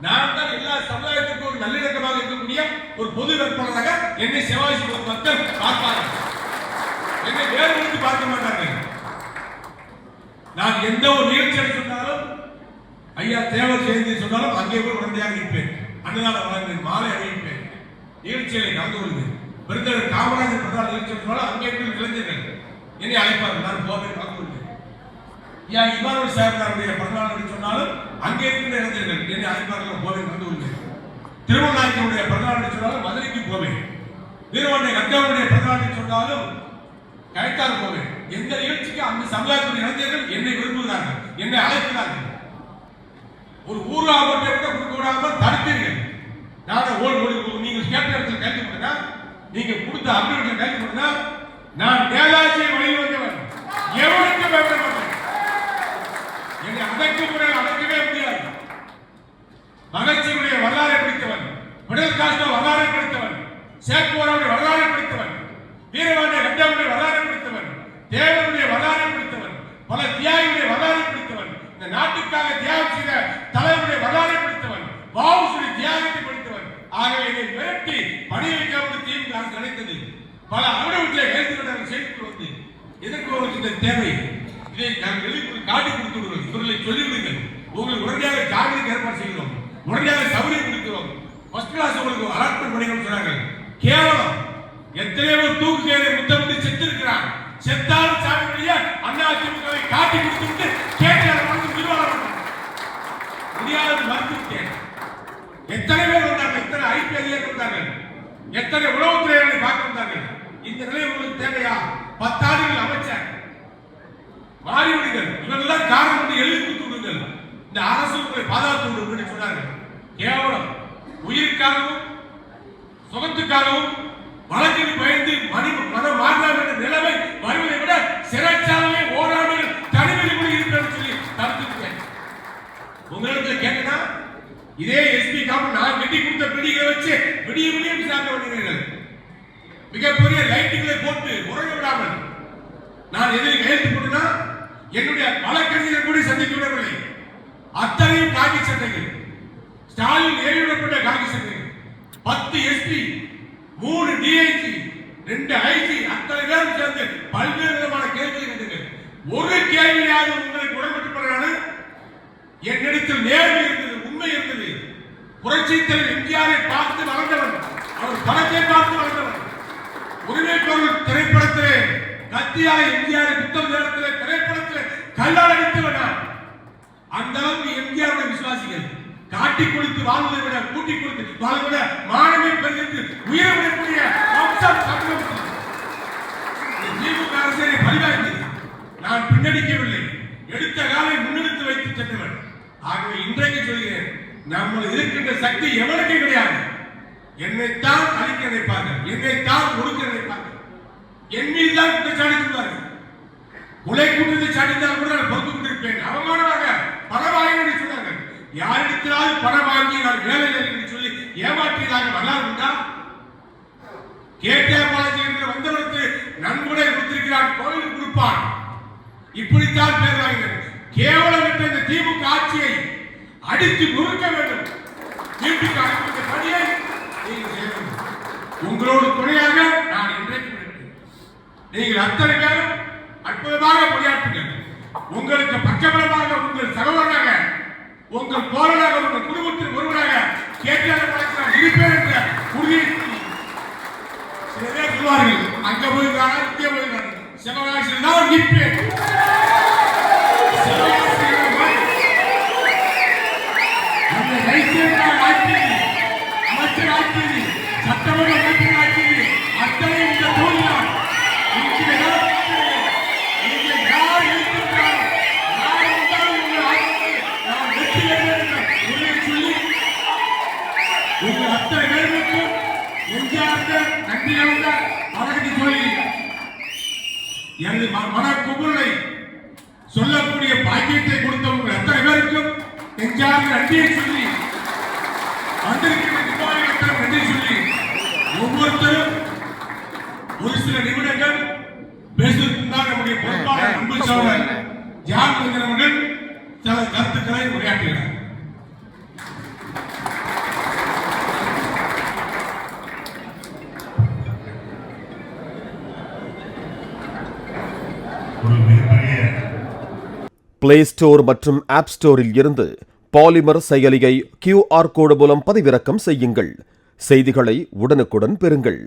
நான் தான் எல்லா சமுதாயத்திற்கும் ஒரு நல்லிணக்கமாக இருக்கக்கூடிய ஒரு பொது வேட்பாளராக என்னை செவாசி மக்கள் பார்ப்பார்கள். என்னை வேறுபடுத்தி பார்க்க மாட்டார்கள். நான் எந்த ஒரு நிகழ்ச்சியை சொன்னாலும் ஐயா தேவர் சேர்ந்து சொன்னாலும் அங்கே போய் உடனடியாக நிற்பேன். அன்னதான வழங்குவேன், மாலை அணிவிப்பேன், நிகழ்ச்சிகளை கலந்து கொள்வேன். பெருந்தலைவர் காமராஜர் பிரதான நிகழ்ச்சி சொன்னாலும் அங்கே போய் இளைஞர்கள் என்னை அழைப்பார்கள். நான் போவேன், கலந்து கொள்வேன். ஐயா இமானுவேல் சாருடைய பிறந்தநாள் சொன்னாலும் அங்கே இருக்கிற இளைஞர்கள் என்னை அழைப்பார்கள், போவேன், கலந்து கொள்வேன். திருவண்ணாமலையுடைய பிறந்தநாள் சொன்னாலும் மதுரைக்கு போவேன். வீரவண்டை கங்காவுடைய பிறந்தநாள் சொன்னாலும் கரெக்டாக போவேன். எந்த நிகழ்ச்சிக்கு அந்த சமுதாயத்தின் இளைஞர்கள் என்னை விரும்புகிறார்கள், என்னை அழைக்கிறார்கள். ஒரு ஊராக கொடுக்காமல் தடுப்பீர்கள். நான் நீங்க கேட்ட இடத்துல கைது பண்ணுங்க, நீங்க கொடுத்த அபிவிருத்தி கைது பண்ணுங்க. நான் நேதாஜியை வழியில் வந்தவன், எவனுக்கு பயப்பட மாட்டேன். என்னை அடக்கவே முடியாது. மகிழ்ச்சியுடைய வரலாறை படித்தவன், பிடல் காஸ்டோ வரலாறை படித்தவன், சேக்குவராவுடைய வரலாறை படித்தவன், வீரவாண்டிய கட்டாவுடைய வரலாறை படித்தவன், தேவனுடைய வரலாறை படித்தவன், பல தியாகிகளுடைய வரலாறை படித்தவன், இந்த நாட்டுக்காக தியாகம் செய்த தலைவருடைய வரலாறை படித்தவன், வாவுசுடைய தியாகத்தை படித்தவன். ஆகவே இதை மிரட்டி பணி வைக்காமல் திமுக அரசு நினைத்தது. பல அவர்களுடைய கைது செய்து வந்து எதற்கு உங்களுக்கு இந்த தேவை? இதை நாங்கள் எழுதி காட்டி கொடுத்து விடுவோம், இவர்களை சொல்லிவிடுங்கள். உங்களுக்கு உடனடியாக ஜாமீனுக்கு ஏற்பாடு செய்கிறோம், உடனடியாக சௌகரியம் கொடுக்கிறோம், ஃபர்ஸ்ட் கிளாஸ் உங்களுக்கு அலாட்மெண்ட் பண்ணிக்கணும்னு சொன்னார்கள். கேவலம். எத்தனையோ தூக்கு கேரை முத்தமிட்டு செத்து இருக்கிறார். செத்தாலும் சாமியுடைய அண்ணா திமுகவை காட்டி கொடுத்து விட்டு கேட்டார் முடியாது மறுத்துவிட்டேன். எத்தனை பேர் வந்தார்கள், எத்தனை ஐபிஎல் வந்தார்கள், எத்தனை உளவுத்துறைகளை பார்க்க வந்தார்கள். இந்த நிலை உங்களுக்கு தேவையா? 10 ஆண்டுகள் அமைச்சர் மாறிவிடுங்கள். இவர்கள்தான் காரணம் வந்து எழுதி கொடுத்து விடுங்கள். இந்த அரசு உங்களை பாதுகாத்து விடுங்கள் சொன்னார்கள். கேவலம். உயிருக்காகவும் சுகத்துக்காகவும் வழக்கில் பயந்து மனம் மாறலாம் என்ற நிலைமை வருவதை விட சிறைச்சாலையை ஓராண்டு தனிமையில் கூட இருக்கிறது சொல்லி தடுத்துவிட்டேன். உங்களிடத்தில் கேட்டனா இதே எஸ்பி காப்பு நான் கட்டி கொடுத்த பிடிகளை வச்சு விடிய விசாரணை பண்ணுகிறீர்கள். மிகப்பெரிய லைட்டுகளை போட்டு உறங்க விடாமல் நான் எதிரி கையெழுத்து போட்டுனா என்னுடைய வழக்கறிஞர் கூட சந்திக்க விடவில்லை. அத்தனையும் காக்கி சட்டைகள், ஸ்டாலின் ஏறிவிடப்பட்ட காக்கி சட்டைகள், 10 எஸ்பி, 3 டிஐஜி, 2 ஐஜி, அத்தனை பேரும் சேர்ந்து பல்வேறு விதமான கேள்விகள் கேட்டீர்கள். ஒரு கேள்வியாவது உங்களுக்கு உடன்பட்டு என்னிடத்தில் நேர்மை இருந்தது, உண்மை இருந்தது. புரட்சி தலைவர் எம்ஜிஆரை பார்த்து வளர்ந்தவன், அவர் படத்தை பார்த்து வளர்ந்தவன். உரிமை குரல் திரைப்படத்திலே கத்தியால எம்ஜிஆரை புத்தம் நேரத்திலே திரைப்படத்திலே கல்லால் அடித்தவன். அந்த அளவுக்கு எம்ஜிஆருடைய விசுவாசிகள் காட்டி கொடுத்து வாழ்வதை விட கூட்டி கொடுத்து வாழ்வதை விட மாணவி பெருகிட்டு உயிரிழக்கக்கூடிய அம்சம் தமிழகம். திமுக அரசை பரிவாய்த்தது. நான் பின்னடிக்கவில்லை, எடுத்த காலை முன்னெடுத்து வைத்து சென்றவன். ஆகவே இன்றைக்கு சொல்கிறேன், நம்ம இருக்கின்ற சக்தி எவனுக்கு கிடையாது. என்னைத்தான் அழிக்க நினைப்பார்கள், என்னைத்தான் ஒடுக்க நினைப்பார்கள், என் மீதுதான் குற்றச்சாட்டு சொல்வார்கள். கொலை குற்றத்தை சாட்டித்தால் கூட நான் பொறுத்து கொண்டிருப்பேன். அவமானமாக பணம் வாங்கி சொன்னார்கள். யாரிடத்திலாவது பணம் வாங்கி நான் வேலை என்று சொல்லி ஏமாற்றியதாக வரலாறு உண்டா? கேடிஆர் பாலாஜி என்று வந்தவருக்கு நன்கொடை கொடுத்திருக்கிறான், கோவில் கொடுப்பான். இப்படித்தான் பேர் வாங்கினர். கேவலம் என்ற இந்த திமுக ஆட்சியை அடித்து நொறுக்க வேண்டும். வீட்டுக்கு அனுப்பிய பணியை நீங்கள் செய்ய வேண்டும். உங்களோடு துணையாக நான் இன்றைக்கு நீங்கள் அத்தனை பேரும் அற்புதமாக பணியாற்றுங்கள். உங்களுக்கு பக்கபலமாக உங்கள் சகோதரனாக, உங்கள் தோழனாக, உங்கள் குடும்பத்தில் ஒருவராக கேடிஆர் பாலாஜி இருப்பேன் என்ற உறுதியை சில பேர் சொல்வார்கள். அங்க போயிருக்காங்க, இங்கே போயிருக்காங்க, சிவகாசியில் தான் நிற்பேன். அமைச்சர் ஆட்சி, சட்டமன்ற அமைச்சர் ஆட்சி, அத்தனை இந்த தோல்வியால் யார் இருக்கிறார், யார் வந்தாலும் உங்கள் ஆட்சி நான் வெற்றி பெறுவேன் சொல்லி உங்கள் அத்தனை பேருக்கும் எம்ஜிஆருக்கு நன்றி கலந்த வணக்கத்தை சொல்லி எனது மனக்குமுறை சொல்லக்கூடிய பாக்கியத்தை கொடுத்த உங்கள் அத்தனை பேருக்கும் எம்ஜிஆருக்கு நன்றியை சொல்லி வந்திருக்கிற நிர்வாகிகளுக்கு நன்றி சொல்லி ஒவ்வொருத்தரும் ஒரு சில நிமிடங்கள் பேசுவதற்குதான் நம்முடைய பொறுப்பாளர் அன்பு சகோதரர் ஜான் அவர்கள் சில கருத்துக்களை உரையாற்றுகிறார். ஒரு மிகப்பெரிய பிளே ஸ்டோர் மற்றும் ஆப் ஸ்டோரில் இருந்து பாலிமர் செயலியை QR கோடு மூலம் பதிவிறக்கம் செய்யுங்கள். செய்திகளை உடனுக்குடன் பெறுங்கள்.